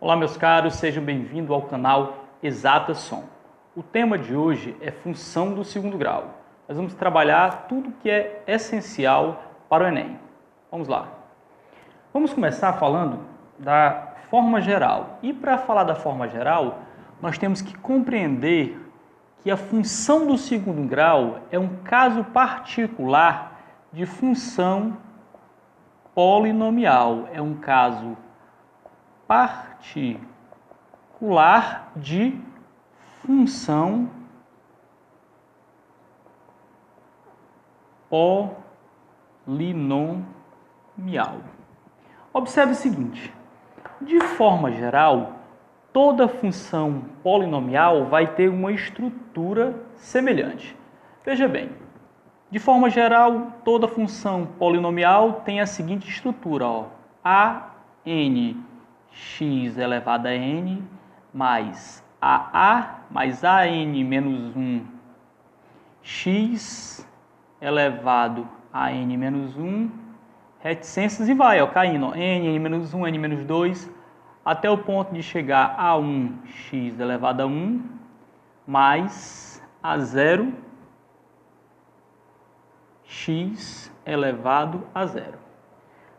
Olá meus caros, sejam bem-vindos ao canal Exatasom. O tema de hoje é função do segundo grau. Nós vamos trabalhar tudo que é essencial para o Enem. Vamos lá. Vamos começar falando da forma geral. E para falar da forma geral, nós temos que compreender que a função do segundo grau é um caso particular de função polinomial. É um caso particular de função polinomial. Observe o seguinte: de forma geral, toda função polinomial vai ter uma estrutura semelhante. Veja bem, de forma geral, toda função polinomial tem a seguinte estrutura, ó, AN x elevado a n mais AA mais AN menos 1 x elevado a n menos 1 reticências e vai, ó, caindo, ó, n menos 1, n menos 2, até o ponto de chegar a 1 x elevado a 1 mais a 0 x elevado a 0.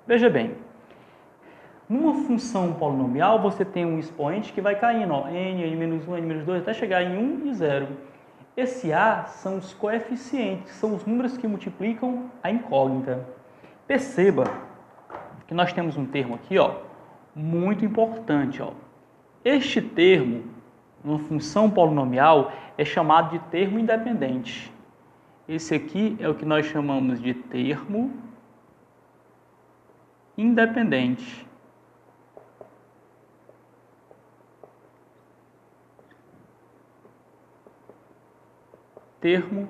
Veja bem, numa função polinomial você tem um expoente que vai caindo, ó, n menos 1, n menos 2, até chegar em 1 e 0. Esse A são os coeficientes, são os números que multiplicam a incógnita. Perceba que nós temos um termo aqui, ó, muito importante, ó. Este termo, numa função polinomial, é chamado de termo independente. Esse aqui é o que nós chamamos de termo independente. Termo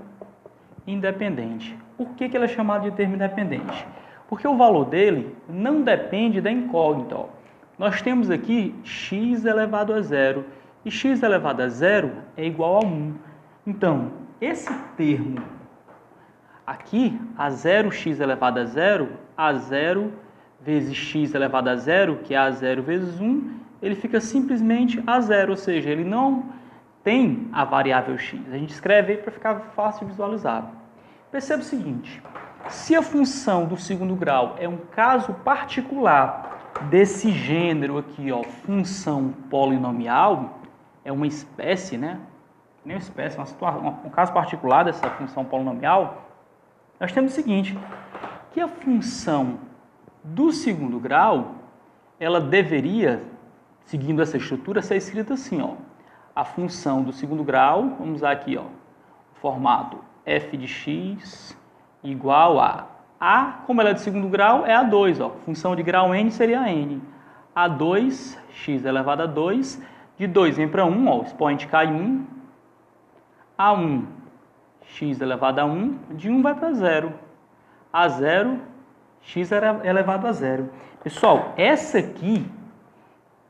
independente. Por que ele é chamado de termo independente? Porque o valor dele não depende da incógnita. Ó. Nós temos aqui x elevado a 0 e x elevado a 0 é igual a 1. Então, esse termo aqui, a 0x elevado a 0, a 0 vezes x elevado a 0, que é a 0 vezes 1, ele fica simplesmente a 0, ou seja, ele não tem a variável x. A gente escreve aí para ficar fácil de visualizar. Perceba o seguinte: se a função do segundo grau é um caso particular desse gênero aqui, ó, função polinomial, é uma espécie, né? Nem uma espécie, um caso particular dessa função polinomial, nós temos o seguinte, que a função do segundo grau, ela deveria, seguindo essa estrutura, ser escrita assim, ó. A função do segundo grau, vamos usar aqui, ó, o formato f de x igual a, como ela é de segundo grau, é A2, ó. Função de grau n seria n. A2, x elevado a 2, de 2 vem para 1, ó, o expoente cai 1. A1, x elevado a 1, de 1 vai para 0. A0, x elevado a 0. Pessoal, essa aqui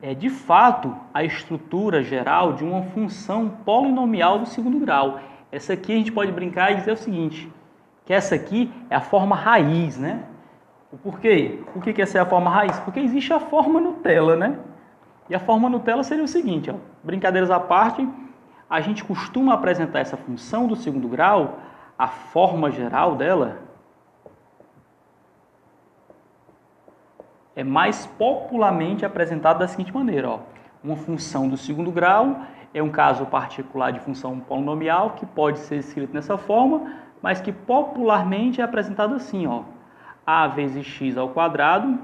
é de fato a estrutura geral de uma função polinomial do segundo grau. Essa aqui a gente pode brincar e dizer o seguinte, que essa aqui é a forma raiz, né? Por quê? Por que essa é a forma raiz? Porque existe a forma Nutella, né? E a forma Nutella seria o seguinte, ó, brincadeiras à parte, a gente costuma apresentar essa função do segundo grau, a forma geral dela é mais popularmente apresentada da seguinte maneira, ó. Uma função do segundo grau é um caso particular de função polinomial que pode ser escrito nessa forma, mas que popularmente é apresentado assim, ó. A vezes x ao quadrado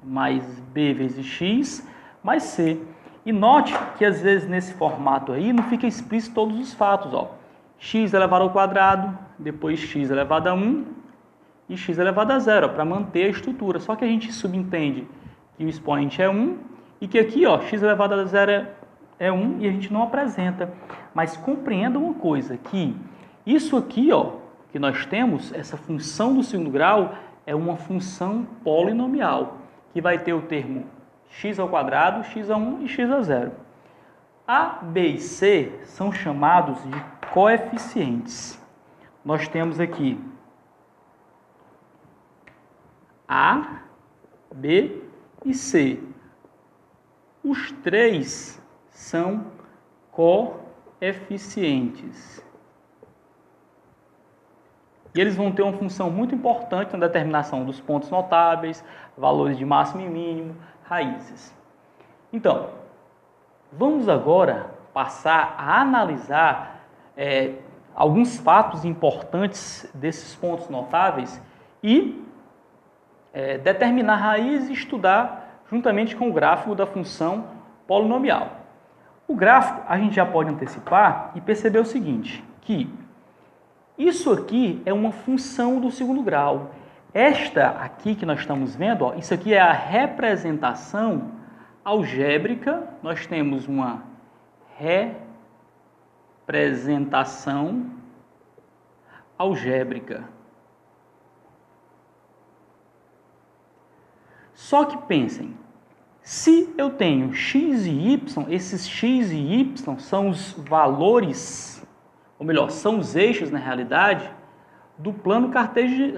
mais b vezes x mais c. E note que às vezes nesse formato aí não fica explícito todos os fatos, ó. X elevado ao quadrado, depois x elevado a 1 e x elevado a 0, para manter a estrutura. Só que a gente subentende que o expoente é 1 e que aqui, ó, x elevado a 0 é 1 e a gente não apresenta. Mas compreenda uma coisa, que isso aqui, ó, que nós temos, essa função do segundo grau, é uma função polinomial, que vai ter o termo x ao quadrado, x a 1 e x a 0. A, B e C são chamados de coeficientes. Nós temos aqui A, B e C. Os três são coeficientes. E eles vão ter uma função muito importante na determinação dos pontos notáveis, valores de máximo e mínimo, raízes. Então, vamos agora passar a analisar alguns fatos importantes desses pontos notáveis e determinar raízes e estudar juntamente com o gráfico da função polinomial. O gráfico a gente já pode antecipar e perceber o seguinte, que isso aqui é uma função do segundo grau. Esta aqui que nós estamos vendo, ó, isso aqui é representação algébrica. Nós temos uma representação algébrica. Só que pensem, se eu tenho x e y, esses x e y são os valores, ou melhor, são os eixos, na realidade, do plano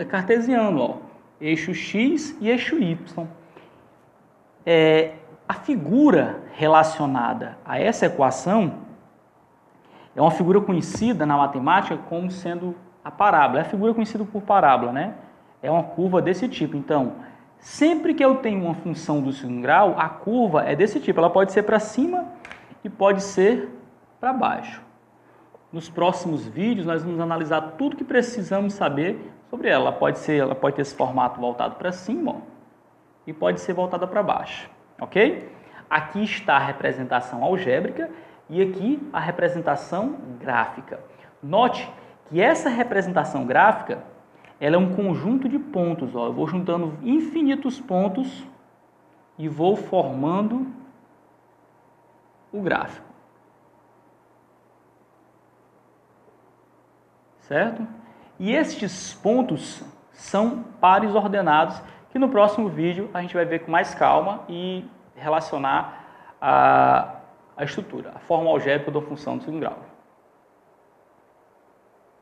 cartesiano, ó, eixo x e eixo y. A figura relacionada a essa equação é uma figura conhecida na matemática como sendo a parábola. É a figura conhecida por parábola, né? É uma curva desse tipo. Então, sempre que eu tenho uma função do segundo grau, a curva é desse tipo. Ela pode ser para cima e pode ser para baixo. Nos próximos vídeos, nós vamos analisar tudo que precisamos saber sobre ela. Ela pode ter esse formato voltado para cima, ó, e pode ser voltada para baixo, ok? Aqui está a representação algébrica e aqui a representação gráfica. Note que essa representação gráfica, ela é um conjunto de pontos, ó. Eu vou juntando infinitos pontos e vou formando o gráfico. Certo? E estes pontos são pares ordenados, que no próximo vídeo a gente vai ver com mais calma e relacionar a estrutura, a forma algébrica da função do segundo grau.